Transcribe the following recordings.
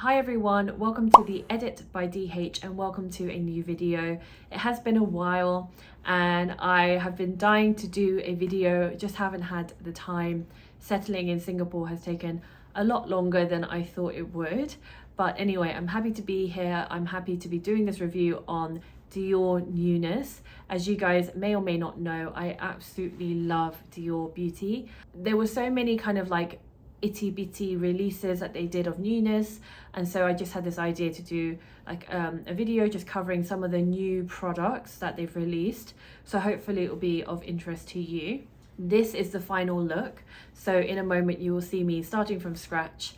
Hi everyone, welcome to the Edit by DH and welcome to a new video. It has been a while and I have been dying to do a video, just haven't had the time. Settling in Singapore has taken a lot longer than I thought it would. But anyway, I'm happy to be here. I'm happy to be doing this review on Dior Newness. As you guys may or may not know, I absolutely love Dior Beauty. There were so many kind of like itty bitty releases that they did of newness, and so I just had this idea to do like a video just covering some of the new products that they've released, so hopefully it will be of interest to you. This is the final look, so in a moment you will see me starting from scratch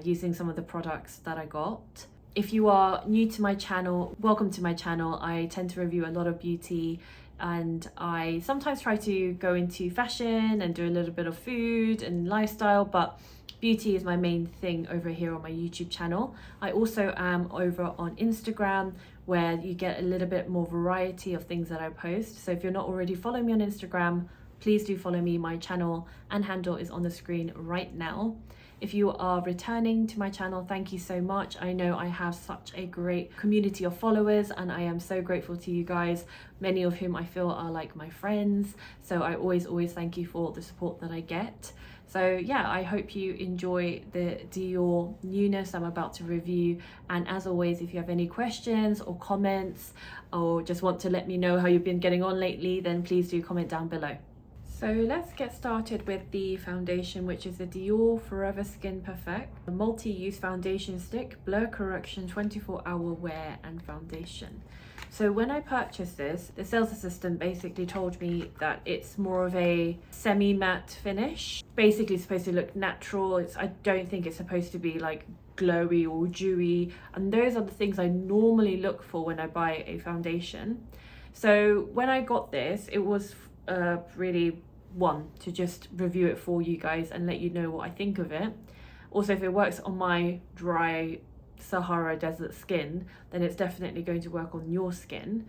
using some of the products that I got. If you are new to my channel, welcome to my channel. I tend to review a lot of beauty and I sometimes try to go into fashion and do a little bit of food and lifestyle, but beauty is my main thing over here on my YouTube channel. I also am over on Instagram, where you get a little bit more variety of things that I post. So if you're not already following me on Instagram, please do follow me. My channel and handle is on the screen right now. If you are returning to my channel, thank you so much. I know I have such a great community of followers and I am so grateful to you guys, many of whom I feel are like my friends. So I always thank you for the support that I get. So yeah, I hope you enjoy the Dior Newness I'm about to review. And as always, if you have any questions or comments or just want to let me know how you've been getting on lately, then please do comment down below. So let's get started with the foundation, which is the Dior Forever Skin Perfect, a multi-use foundation stick, blur correction, 24-hour wear and foundation. So when I purchased this, the sales assistant basically told me that it's more of a semi-matte finish. Basically it's supposed to look natural. I don't think it's supposed to be like glowy or dewy. And those are the things I normally look for when I buy a foundation. So when I got this, it was really one to just review it for you guys and let you know what I think of it. Also, if it works on my dry Sahara desert skin, then it's definitely going to work on your skin.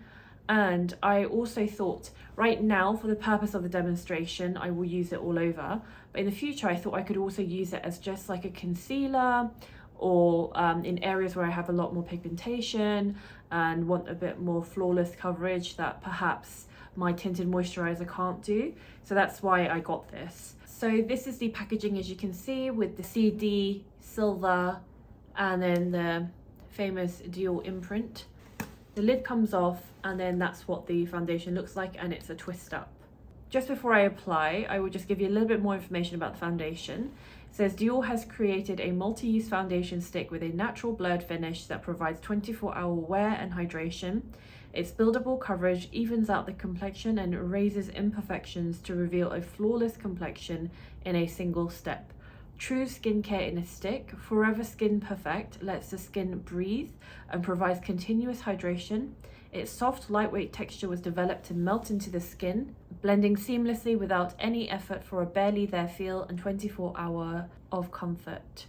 And I also thought right now, for the purpose of the demonstration, I will use it all over, but in the future I thought I could also use it as just like a concealer, or in areas where I have a lot more pigmentation and want a bit more flawless coverage that perhaps my tinted moisturizer can't do. So that's why I got this. So this is the packaging, as you can see, with the CD, silver, and then the famous Dior imprint. The lid comes off and then that's what the foundation looks like, and it's a twist up. Just before I apply, I will just give you a little bit more information about the foundation. It says Dior has created a multi-use foundation stick with a natural blurred finish that provides 24-hour wear and hydration. Its buildable coverage evens out the complexion and erases imperfections to reveal a flawless complexion in a single step. True skincare in a stick, Forever Skin Perfect lets the skin breathe and provides continuous hydration. Its soft, lightweight texture was developed to melt into the skin, blending seamlessly without any effort for a barely there feel and 24-hour of comfort.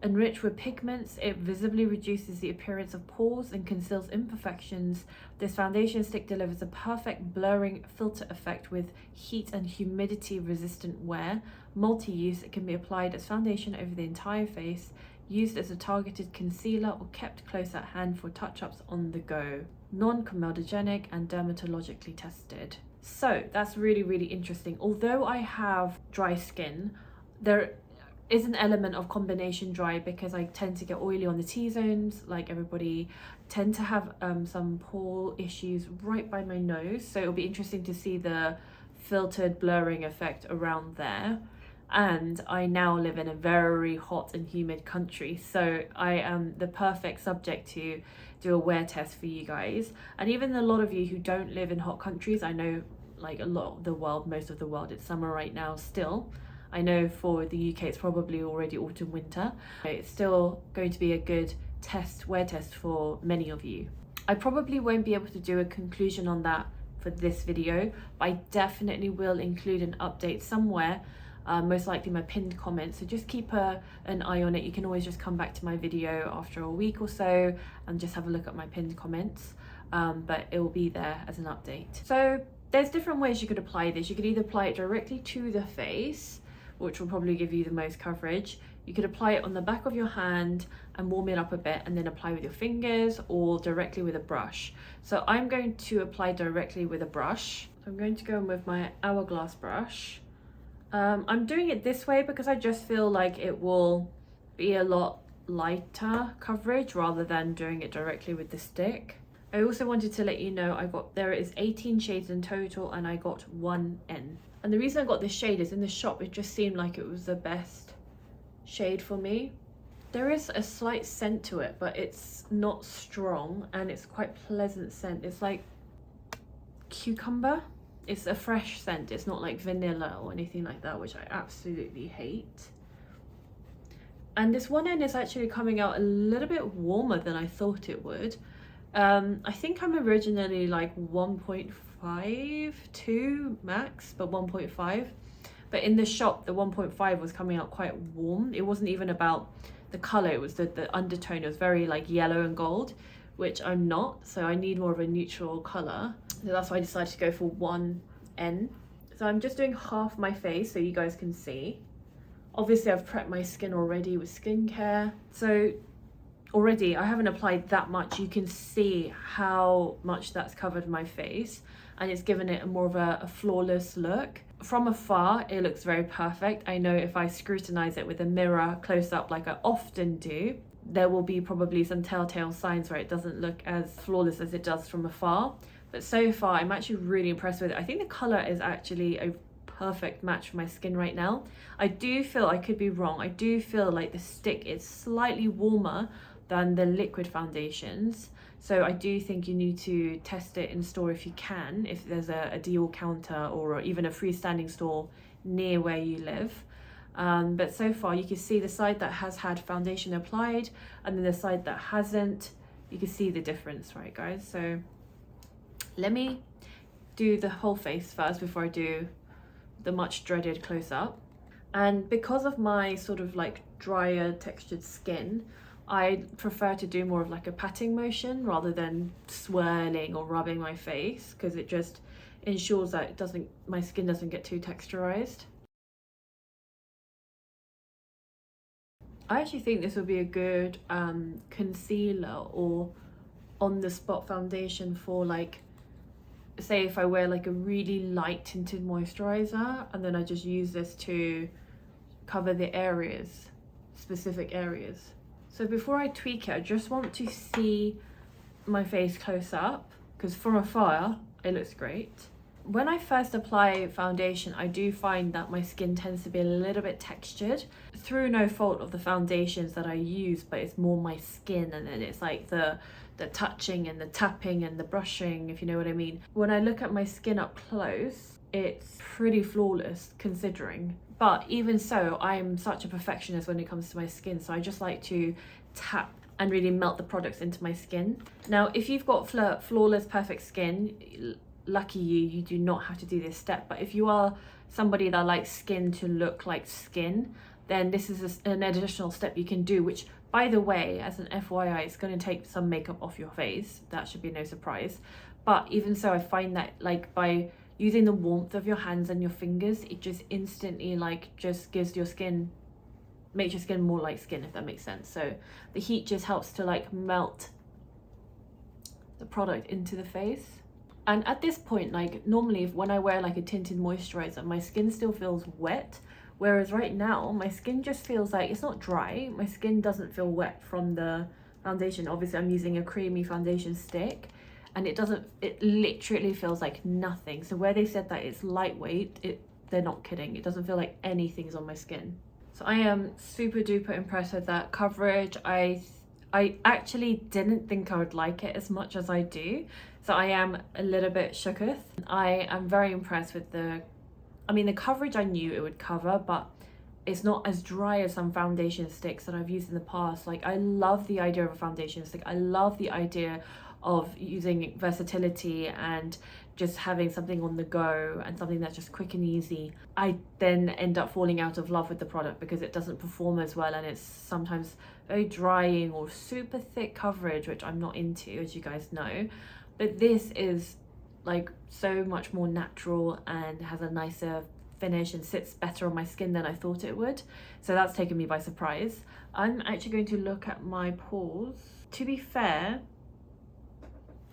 Enriched with pigments, it visibly reduces the appearance of pores and conceals imperfections. This foundation stick delivers a perfect blurring filter effect with heat and humidity resistant wear. Multi-use, it can be applied as foundation over the entire face, used as a targeted concealer or kept close at hand for touch-ups on the go. Non-𝕊𝕚𝕚𝕚𝕗 and dermatologically tested. So that's really interesting. Although I have dry skin, there is an element of combination dry because I tend to get oily on the T-zones, like everybody, tend to have some pore issues right by my nose, so it'll be interesting to see the filtered blurring effect around there. And I now live in a very hot and humid country, so I am the perfect subject to do a wear test for you guys. And even a lot of you who don't live in hot countries, I know like a lot of the world, most of the world, it's summer right now still. I know for the UK it's probably already autumn winter. It's still going to be a good wear test for many of you. I probably won't be able to do a conclusion on that for this video, but I definitely will include an update somewhere, most likely my pinned comment, so just keep an eye on it. You can always just come back to my video after a week or so and just have a look at my pinned comments, but it will be there as an update. So there's different ways you could apply this. You could either apply it directly to the face, which will probably give you the most coverage. You could apply it on the back of your hand and warm it up a bit and then apply with your fingers or directly with a brush. So I'm going to apply directly with a brush. So I'm going to go in with my hourglass brush. I'm doing it this way because I just feel like it will be a lot lighter coverage rather than doing it directly with the stick. I also wanted to let you know there is 18 shades in total and I got 1N. And the reason I got this shade is in the shop it just seemed like it was the best shade for me. There is a slight scent to it, but it's not strong and it's quite pleasant scent. It's like cucumber. It's a fresh scent. It's not like vanilla or anything like that, which I absolutely hate. And this 1N is actually coming out a little bit warmer than I thought it would. I think I'm originally like 1.5 to max, but 1.5. But in the shop, the 1.5 was coming out quite warm. It wasn't even about the color, it was the undertone. It was very like yellow and gold, which I'm not, so I need more of a neutral color. So that's why I decided to go for 1N. So I'm just doing half my face so you guys can see. Obviously I've prepped my skin already with skincare. So already I haven't applied that much. You can see how much that's covered my face and it's given it more of a flawless look. From afar, it looks very perfect. I know if I scrutinize it with a mirror close up like I often do, there will be probably some telltale signs where it doesn't look as flawless as it does from afar. But so far, I'm actually really impressed with it. I think the color is actually a perfect match for my skin right now. I do feel, I could be wrong, I do feel like the stick is slightly warmer than the liquid foundations. So I do think you need to test it in store if you can, if there's a Dior counter or even a freestanding store near where you live. But so far you can see the side that has had foundation applied and then the side that hasn't. You can see the difference, right guys? So let me do the whole face first before I do the much dreaded close-up. And because of my sort of like drier textured skin, I prefer to do more of like a patting motion rather than swirling or rubbing my face, because it just ensures that my skin doesn't get too texturized. I actually think this would be a good concealer or on the spot foundation for, like, say if I wear like a really light tinted moisturizer and then I just use this to cover the areas, specific areas. So before I tweak it, I just want to see my face close up because from afar it looks great. When I first apply foundation, I do find that my skin tends to be a little bit textured through no fault of the foundations that I use, but it's more my skin, and then it's like the touching and the tapping and the brushing, if you know what I mean. When I look at my skin up close, it's pretty flawless considering. But even so, I'm such a perfectionist when it comes to my skin, so I just like to tap and really melt the products into my skin. Now, if you've got flawless, perfect skin, lucky you do not have to do this step. But if you are somebody that likes skin to look like skin, then this is an additional step you can do, which, by the way, as an FYI, it's going to take some makeup off your face. That should be no surprise. But even so, I find that like by using the warmth of your hands and your fingers, it just instantly like just gives your skin, makes your skin more like skin, if that makes sense. So the heat just helps to like melt the product into the face. And at this point, like normally when I wear like a tinted moisturizer, my skin still feels wet. Whereas right now, my skin just feels like, it's not dry. My skin doesn't feel wet from the foundation. Obviously, I'm using a creamy foundation stick and it literally feels like nothing. So where they said that it's lightweight, they're not kidding. It doesn't feel like anything's on my skin. So I am super duper impressed with that coverage. I actually didn't think I would like it as much as I do. So I am a little bit shooketh. I am very impressed with the coverage. I knew it would cover, but it's not as dry as some foundation sticks that I've used in the past. Like, I love the idea of a foundation stick. I love the idea of using versatility and just having something on the go and something that's just quick and easy. I then end up falling out of love with the product because it doesn't perform as well, and it's sometimes very drying or super thick coverage, which I'm not into, as you guys know. But this is like so much more natural and has a nicer finish and sits better on my skin than I thought it would. So that's taken me by surprise. I'm actually going to look at my pores. To be fair,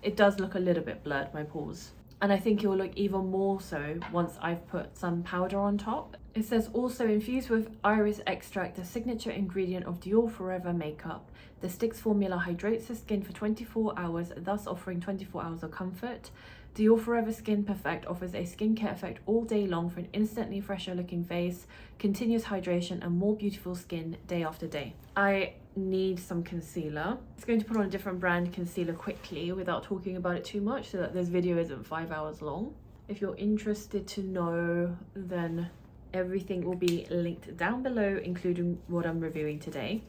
it does look a little bit blurred, my pores. And I think it will look even more so once I've put some powder on top. It says also infused with iris extract, the signature ingredient of Dior Forever makeup. The Sticks formula hydrates the skin for 24 hours, thus offering 24 hours of comfort. Dior Forever Skin Perfect offers a skincare effect all day long for an instantly fresher looking face, continuous hydration and more beautiful skin day after day. I need some concealer. I'm just going to put on a different brand concealer quickly without talking about it too much so that this video isn't 5 hours long. If you're interested to know, then everything will be linked down below, including what I'm reviewing today.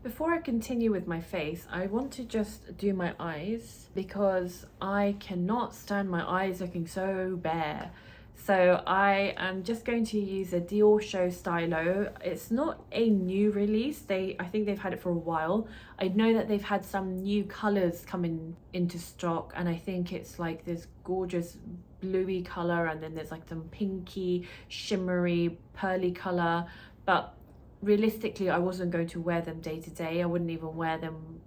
Before I continue with my face, I want to just do my eyes because I cannot stand my eyes looking so bare. So I am just going to use a Dior Stylo. It's not a new release. I think they've had it for a while. I know that they've had some new colors coming into stock, and I think it's like this gorgeous bluey color, and then there's like some pinky, shimmery, pearly color. But realistically, I wasn't going to wear them day to day. I wouldn't even wear them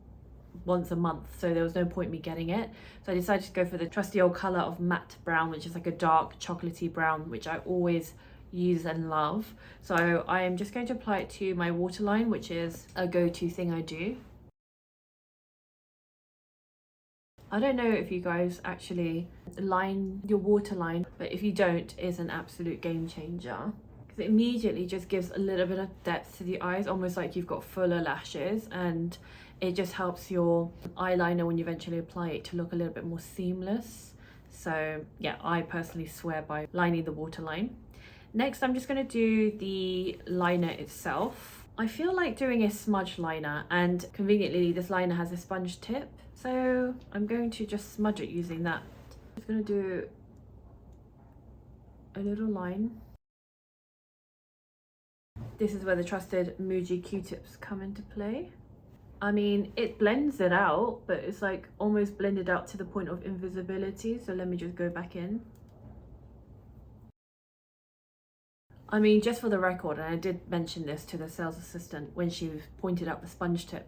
once a month, so there was no point me getting it. So I decided to go for the trusty old color of matte brown, which is like a dark chocolatey brown, which I always use and love. So I am just going to apply it to my waterline, which is a go-to thing I do. I don't know if you guys actually line your waterline, but if you don't, it's an absolute game changer. It immediately just gives a little bit of depth to the eyes, almost like you've got fuller lashes, and it just helps your eyeliner when you eventually apply it to look a little bit more seamless. So yeah, I personally swear by lining the waterline. Next, I'm just going to do the liner itself. I feel like doing a smudge liner, and conveniently this liner has a sponge tip, so I'm going to just smudge it using that. I'm just going to do a little line. This is where the trusted Muji Q-tips come into play. I mean, it blends it out, but it's like almost blended out to the point of invisibility. So let me just go back in. I mean, just for the record, and I did mention this to the sales assistant when she pointed out the sponge tip,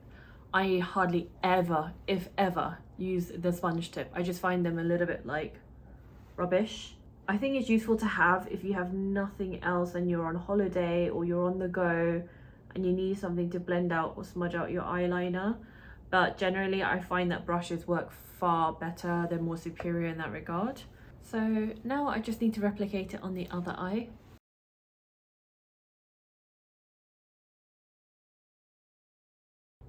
I hardly ever, if ever, use the sponge tip. I just find them a little bit like rubbish. I think it's useful to have if you have nothing else and you're on holiday or you're on the go and you need something to blend out or smudge out your eyeliner. But generally, I find that brushes work far better. They're more superior in that regard. So now I just need to replicate it on the other eye.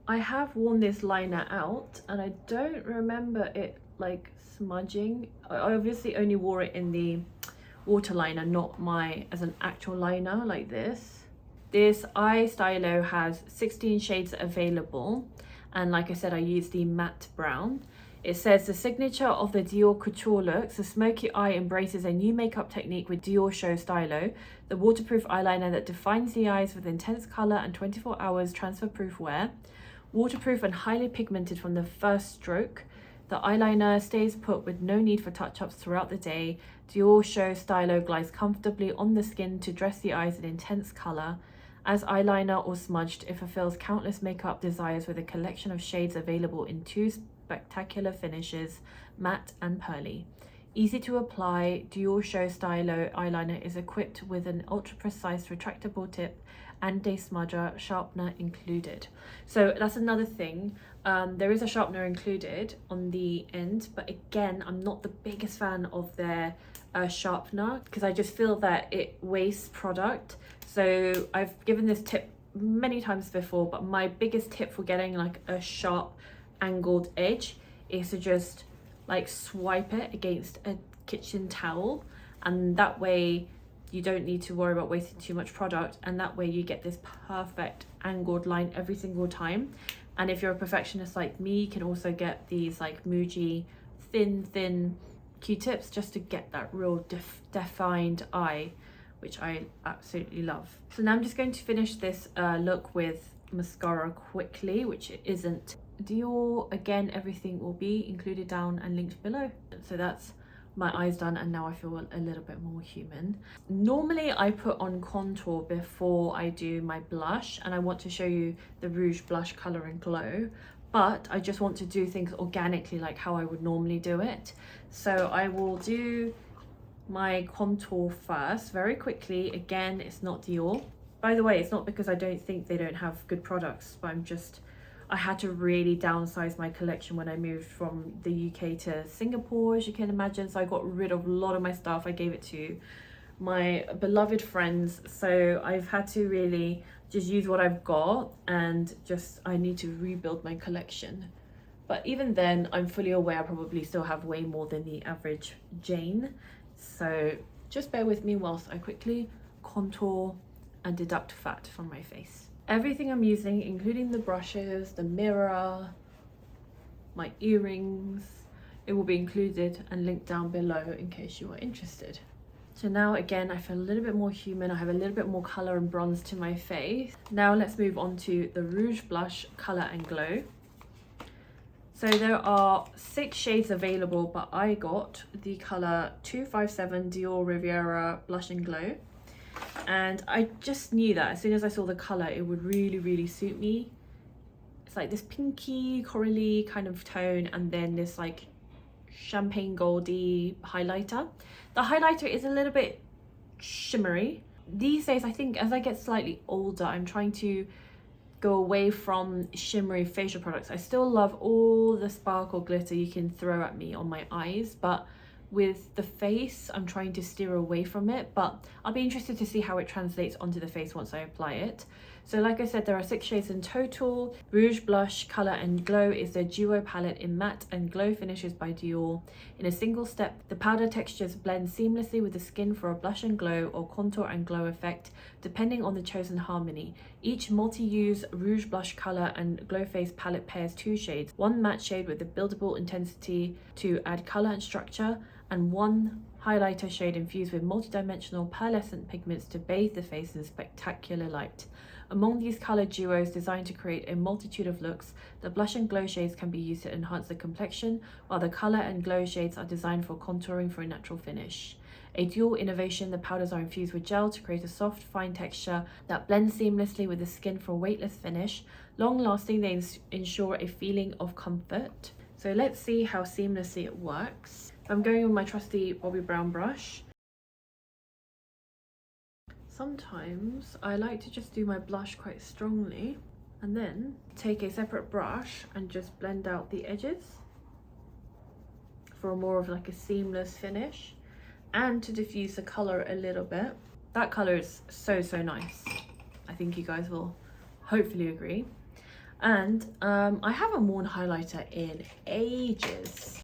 I have worn this liner out and I don't remember it like smudging. I obviously only wore it in the water liner, not as an actual liner like this. This eye stylo has 16 shades available, and like I said, I use the matte brown. It says the signature of the Dior couture looks, the smoky eye embraces a new makeup technique with Dior Stylo, the waterproof eyeliner that defines the eyes with intense color and 24 hours transfer proof wear. Waterproof and highly pigmented from the first stroke. The eyeliner stays put with no need for touch-ups throughout the day. Dior Stylo glides comfortably on the skin to dress the eyes in intense color. As eyeliner or smudged, it fulfills countless makeup desires with a collection of shades available in 2 spectacular finishes, matte and pearly. Easy to apply, Dior Stylo eyeliner is equipped with an ultra-precise retractable tip and a smudger sharpener included. So that's another thing. There is a sharpener included on the end, but again, I'm not the biggest fan of their sharpener because I just feel that it wastes product. So I've given this tip many times before, but my biggest tip for getting like a sharp angled edge is to just like swipe it against a kitchen towel, and that way you don't need to worry about wasting too much product, and that way you get this perfect angled line every single time. And if you're a perfectionist like me, you can also get these like Muji thin Q-tips just to get that real defined eye, which I absolutely love. So now I'm just going to finish this look with mascara quickly, which it isn't Dior. Again, everything will be included down and linked below. So that's my eyes done, and now I feel a little bit more human. Normally I put on contour before I do my blush, and I want to show you the Rouge Blush Colour and Glow, but I just want to do things organically like how I would normally do it. So I will do my contour first very quickly. Again, it's not Dior. By the way, it's not because I don't think they don't have good products, but I had to really downsize my collection when I moved from the UK to Singapore, as you can imagine. So I got rid of a lot of my stuff. I gave it to my beloved friends. So I've had to really just use what I've got, and I need to rebuild my collection. But even then, I'm fully aware I probably still have way more than the average Jane. So just bear with me whilst I quickly contour and deduct fat from my face. Everything I'm using, including the brushes, the mirror, my earrings, it will be included and linked down below in case you are interested. So now again, I feel a little bit more human. I have a little bit more color and bronze to my face. Now let's move on to the Rouge Blush Color and Glow. So there are 6 shades available, but I got the color 257 Dior Riviera Blush and Glow. And I just knew that as soon as I saw the color, it would really suit me. It's like this pinky, corally kind of tone, and then this like champagne goldy highlighter. The highlighter is a little bit shimmery. These days, I think as I get slightly older, I'm trying to go away from shimmery facial products. I still love all the sparkle glitter you can throw at me on my eyes, but with the face, I'm trying to steer away from it, but I'll be interested to see how it translates onto the face once I apply it. So like I said, there are 6 shades in total. Rouge Blush Color and Glow is their duo palette in matte and glow finishes by Dior. In a single step, the powder textures blend seamlessly with the skin for a blush and glow or contour and glow effect, depending on the chosen harmony. Each multi-use Rouge Blush Color and Glow Face palette pairs 2 shades, one matte shade with the buildable intensity to add color and structure, and one highlighter shade infused with multidimensional pearlescent pigments to bathe the face in spectacular light. Among these color duos designed to create a multitude of looks, the blush and glow shades can be used to enhance the complexion, while the color and glow shades are designed for contouring for a natural finish. A dual innovation, the powders are infused with gel to create a soft, fine texture that blends seamlessly with the skin for a weightless finish. Long lasting, they ensure a feeling of comfort. So let's see how seamlessly it works. I'm going with my trusty Bobbi Brown brush. Sometimes I like to just do my blush quite strongly and then take a separate brush and just blend out the edges for more of like a seamless finish, and to diffuse the color a little bit. That color is so nice. I think you guys will hopefully agree. And I haven't worn highlighter in ages.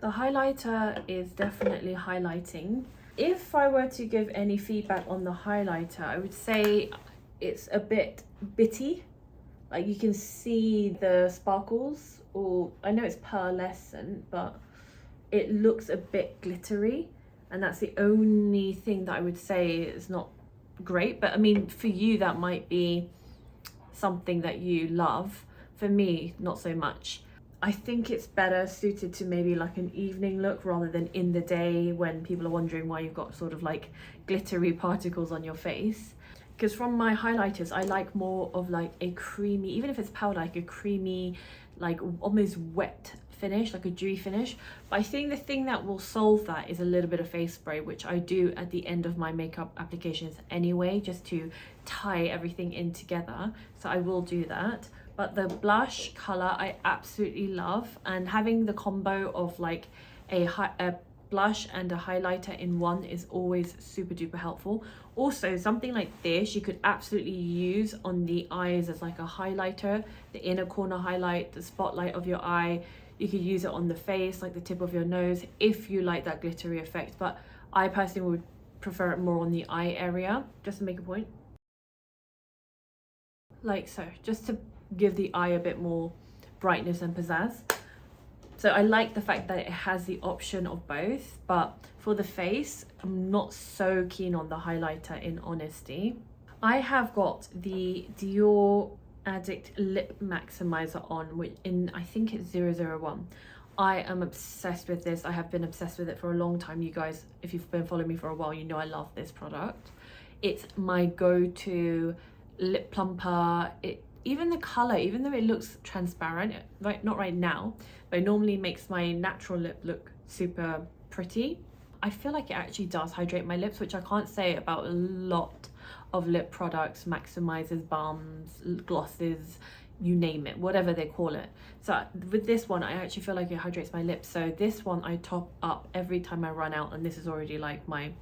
The highlighter is definitely highlighting. If I were to give any feedback on the highlighter, I would say it's a bit bitty. Like you can see the sparkles, or I know it's pearlescent, but it looks a bit glittery. And that's the only thing that I would say is not great. But I mean, for you, that might be something that you love. For me, not so much. I think it's better suited to maybe like an evening look rather than in the day when people are wondering why you've got sort of like glittery particles on your face. Because from my highlighters, I like more of like a creamy, even if it's powder, like a creamy, like almost wet finish, like a dewy finish. But I think the thing that will solve that is a little bit of face spray, which I do at the end of my makeup applications anyway, just to tie everything in together. So I will do that. But the blush color I absolutely love, and having the combo of like a blush and a highlighter in one is always super duper helpful. Also, something like this you could absolutely use on the eyes as like a highlighter, the inner corner highlight, the spotlight of your eye. You could use it on the face, like the tip of your nose, if you like that glittery effect. But I personally would prefer it more on the eye area, just to make a point. Like so, just to give the eye a bit more brightness and pizzazz. So I like the fact that it has the option of both, but for the face, I'm not so keen on the highlighter, in honesty. I have got the Dior Addict Lip Maximizer on, which I think it's 001. I am obsessed with this. I have been obsessed with it for a long time. You guys, if you've been following me for a while, you know I love this product. It's my go-to lip plumper. Even the color, even though it looks transparent, right, not right now, but it normally makes my natural lip look super pretty. I feel like it actually does hydrate my lips, which I can't say about a lot of lip products, maximizers, balms, glosses, you name it, whatever they call it. So with this one, I actually feel like it hydrates my lips. So this one I top up every time I run out, and this is already like my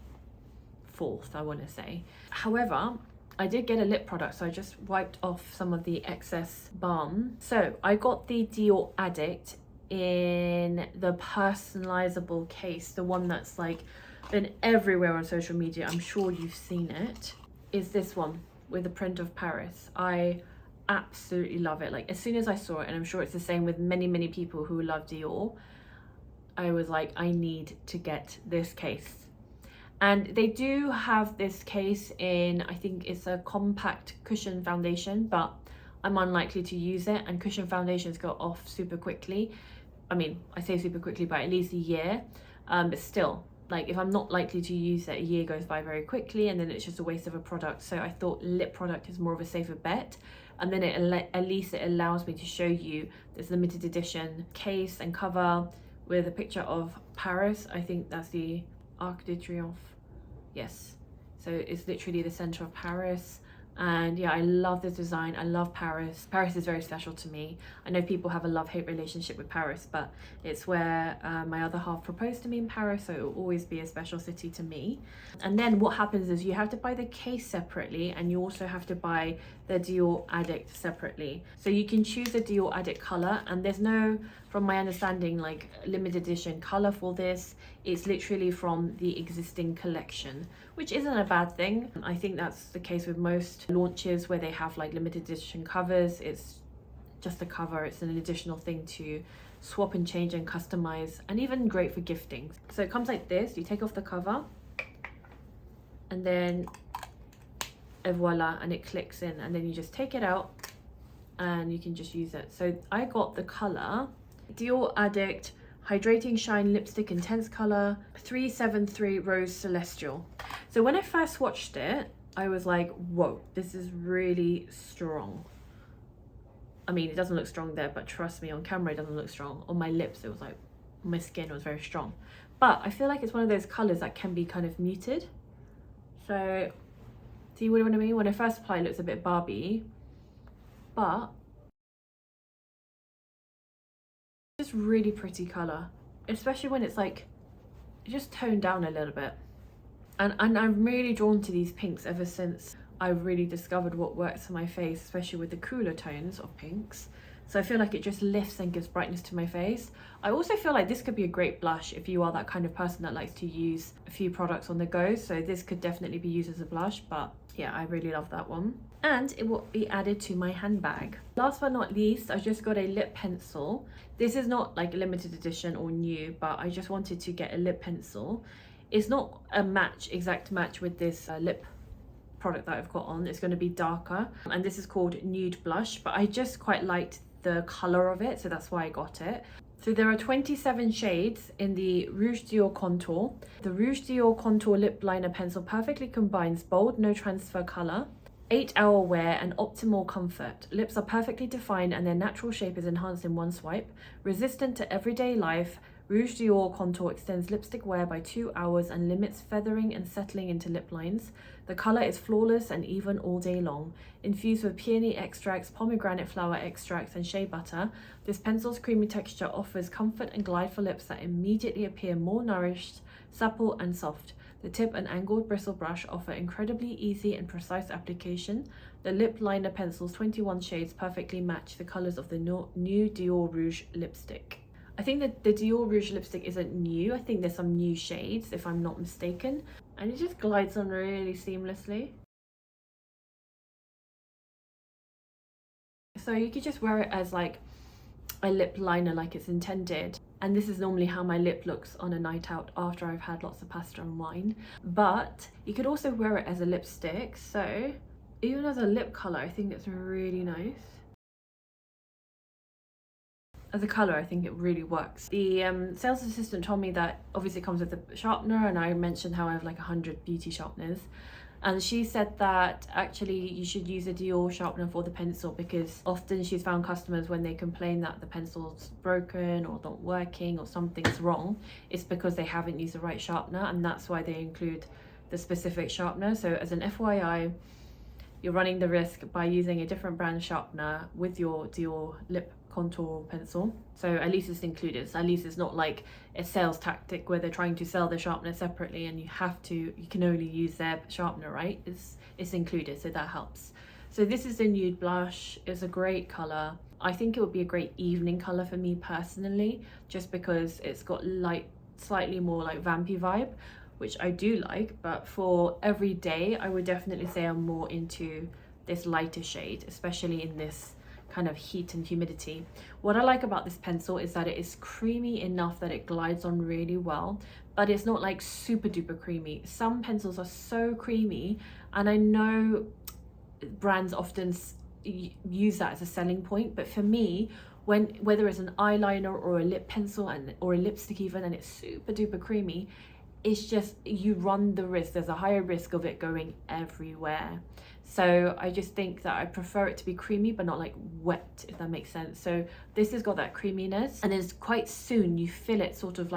fourth, I want to say. However, I did get a lip product, so I just wiped off some of the excess balm. So I got the Dior Addict in the personalizable case, the one that's like been everywhere on social media. I'm sure you've seen it. Is this one with the print of Paris. I absolutely love it. Like as soon as I saw it, and I'm sure it's the same with many people who love Dior, I was like, I need to get this case. And they do have this case in, I think it's a compact cushion foundation, but I'm unlikely to use it, and cushion foundations go off super quickly. I mean, I say super quickly, by at least a year, but still, like if I'm not likely to use it, a year goes by very quickly, and then it's just a waste of a product. So I thought lip product is more of a safer bet, and then at least it allows me to show you this limited edition case and cover with a picture of Paris. I think that's the Arc de Triomphe. Yes, so it's literally the center of Paris. And yeah, I love this design. I love Paris. Paris is very special to me. I know people have a love-hate relationship with Paris, but it's where my other half proposed to me in Paris, so it will always be a special city to me. And then what happens is you have to buy the case separately, and you also have to buy the Dior Addict separately. So you can choose a Dior Addict color, and there's no, from my understanding, like limited edition color for this. It's literally from the existing collection, which isn't a bad thing. I think that's the case with most launches where they have like limited edition covers. It's just a cover. It's an additional thing to swap and change and customize, and even great for gifting. So it comes like this. You take off the cover, and then voila, and it clicks in, and then you just take it out and you can just use it. So I got the color Dior Addict Hydrating Shine Lipstick Intense Color 373 Rose Celestial. So when I first watched it, I was like, whoa, this is really strong. I mean, it doesn't look strong there, but trust me, on camera it doesn't look strong. On my lips, it was like, my skin was very strong. But I feel like it's one of those colors that can be kind of muted. So, see what I mean? When I first apply, it looks a bit Barbie, but just really pretty color, especially when it's like just toned down a little bit. And I'm really drawn to these pinks ever since I really discovered what works for my face, especially with the cooler tones of pinks. So I feel like it just lifts and gives brightness to my face. I also feel like this could be a great blush if you are that kind of person that likes to use a few products on the go. So this could definitely be used as a blush, but yeah, I really love that one. And it will be added to my handbag. Last but not least, I just got a lip pencil. This is not like a limited edition or new, but I just wanted to get a lip pencil. It's not a exact match with this lip product that I've got on. It's going to be darker, and this is called Nude Blush, but I just quite liked the color of it, so that's why I got it. So there are 27 shades in the Rouge Dior Contour. The Rouge Dior Contour lip liner pencil perfectly combines bold, no transfer color, 8-hour wear, and optimal comfort. Lips are perfectly defined and their natural shape is enhanced in one swipe. Resistant to everyday life, Rouge Dior Contour extends lipstick wear by 2 hours and limits feathering and settling into lip lines. The color is flawless and even all day long. Infused with peony extracts, pomegranate flower extracts, and shea butter, this pencil's creamy texture offers comfort and glide for lips that immediately appear more nourished, supple, and soft. The tip and angled bristle brush offer incredibly easy and precise application. The lip liner pencil's 21 shades perfectly match the colors of the new Dior Rouge lipstick. I think that the Dior Rouge lipstick isn't new. I think there's some new shades, if I'm not mistaken. And it just glides on really seamlessly. So you could just wear it as like a lip liner like it's intended. And this is normally how my lip looks on a night out after I've had lots of pasta and wine. But you could also wear it as a lipstick. So even as a lip color, I think it's really nice. As a colour, I think it really works. The sales assistant told me that obviously it comes with a sharpener, and I mentioned how I have like 100 beauty sharpeners. And she said that actually you should use a Dior sharpener for the pencil, because often she's found customers when they complain that the pencil's broken or not working or something's wrong, it's because they haven't used the right sharpener, and that's why they include the specific sharpener. So as an FYI, you're running the risk by using a different brand sharpener with your Dior Lip Contour pencil. So at least it's included. So at least it's not like a sales tactic where they're trying to sell the sharpener separately and you can only use their sharpener, right? It's included, so that helps. So this is the nude blush. It's a great color. I think it would be a great evening color for me personally, just because it's got slightly more like vampy vibe, which I do like, but for every day I would definitely say I'm more into this lighter shade, especially in this kind of heat and humidity. What I like about this pencil is that it is creamy enough that it glides on really well, but it's not like super duper creamy. Some pencils are so creamy, and I know brands often use that as a selling point, but for me, whether it's an eyeliner or a lip pencil or a lipstick even, and it's super duper creamy, it's just, you run the risk, there's a higher risk of it going everywhere. So I just think that I prefer it to be creamy but not like wet, if that makes sense. So this has got that creaminess, and then quite soon you feel it sort of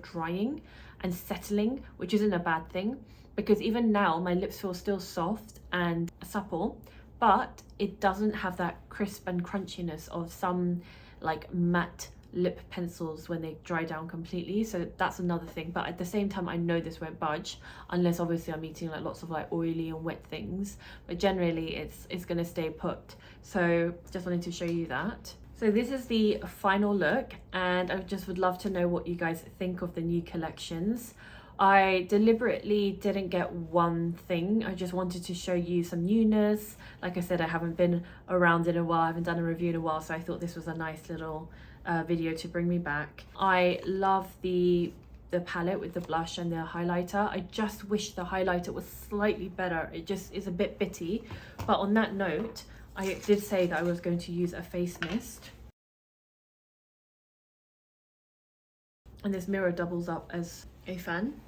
drying and settling, which isn't a bad thing, because even now my lips feel still soft and supple, but it doesn't have that crisp and crunchiness of some like matte lip pencils when they dry down completely. So that's another thing, but at the same time I know this won't budge unless obviously I'm eating like lots of like oily and wet things, but generally it's gonna stay put. So just wanted to show you that. So this is the final look, and I just would love to know what you guys think of the new collections. I deliberately didn't get one thing. I just wanted to show you some newness. Like I said, I haven't been around in a while, I haven't done a review in a while, so I thought this was a nice little video to bring me back. I love the palette with the blush and the highlighter. I just wish the highlighter was slightly better. It just is a bit bitty. But on that note, I did say that I was going to use a face mist, and this mirror doubles up as a fan.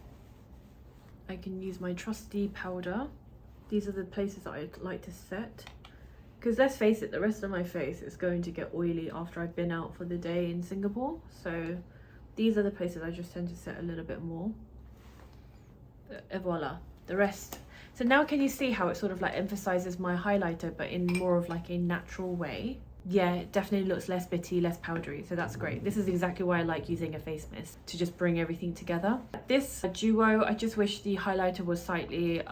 I can use my trusty powder. These are the places that I'd like to set, because let's face it, the rest of my face is going to get oily after I've been out for the day in Singapore. So these are the places I just tend to set a little bit more. And voila, the rest. So now can you see how it sort of like emphasizes my highlighter, but in more of like a natural way? Yeah, it definitely looks less bitty, less powdery, so that's great. This is exactly why I like using a face mist, to just bring everything together. This duo, I just wish the highlighter was slightly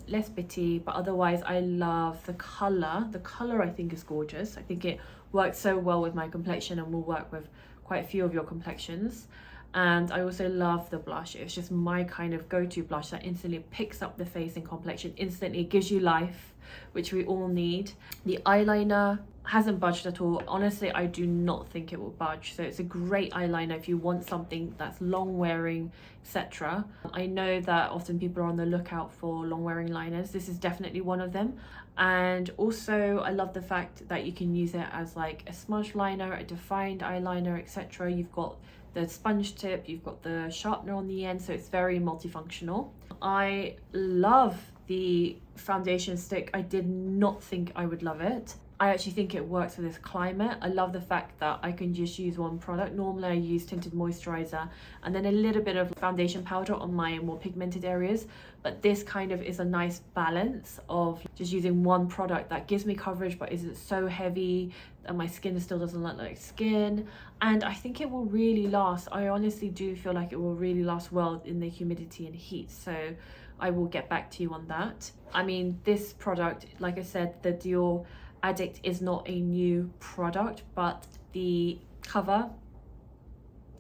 less bitty, but otherwise I love the color. The color I think is gorgeous. I think it works so well with my complexion and will work with quite a few of your complexions. And I also love the blush. It's just my kind of go-to blush that instantly picks up the face and complexion instantly. It gives you life, which we all need. The eyeliner hasn't budged at all. Honestly, I do not think it will budge. So it's a great eyeliner if you want something that's long wearing, etc. I know that often people are on the lookout for long wearing liners. This is definitely one of them. And also I love the fact that you can use it as like a smudge liner, a defined eyeliner, etc. You've got the sponge tip, you've got the sharpener on the end, so it's very multifunctional. I love the foundation stick. I did not think I would love it. I actually think it works for this climate. I love the fact that I can just use one product. Normally I use tinted moisturizer and then a little bit of foundation powder on my more pigmented areas, but this kind of is a nice balance of just using one product that gives me coverage but isn't so heavy that my skin still doesn't look like skin. And I think it will really last. I honestly do feel like it will really last well in the humidity and heat, so I will get back to you on that. I mean, this product, like I said, the Dior Addict is not a new product, but the cover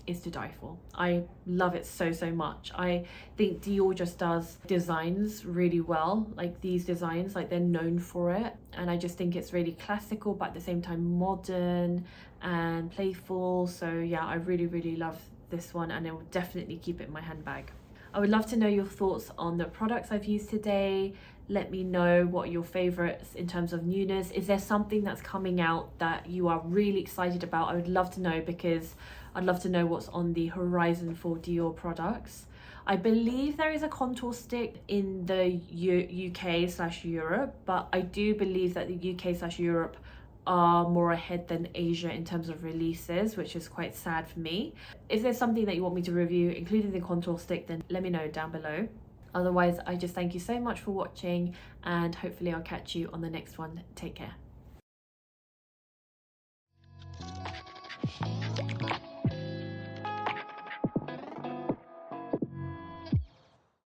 is to die for. I love it so much. I think Dior just does designs really well. Like these designs, like they're known for it, and I just think it's really classical but at the same time modern and playful. So yeah, I really love this one, and I will definitely keep it in my handbag. I would love to know your thoughts on the products I've used today. Let me know what are your favorites in terms of newness. Is there something that's coming out that you are really excited about? I would love to know, because I'd love to know what's on the horizon for Dior products. I believe there is a contour stick in the UK/Europe, but I do believe that the UK/Europe are more ahead than Asia in terms of releases, which is quite sad for me. If there's something that you want me to review, including the contour stick, then let me know down below. Otherwise, I just thank you so much for watching, and hopefully I'll catch you on the next one. Take care.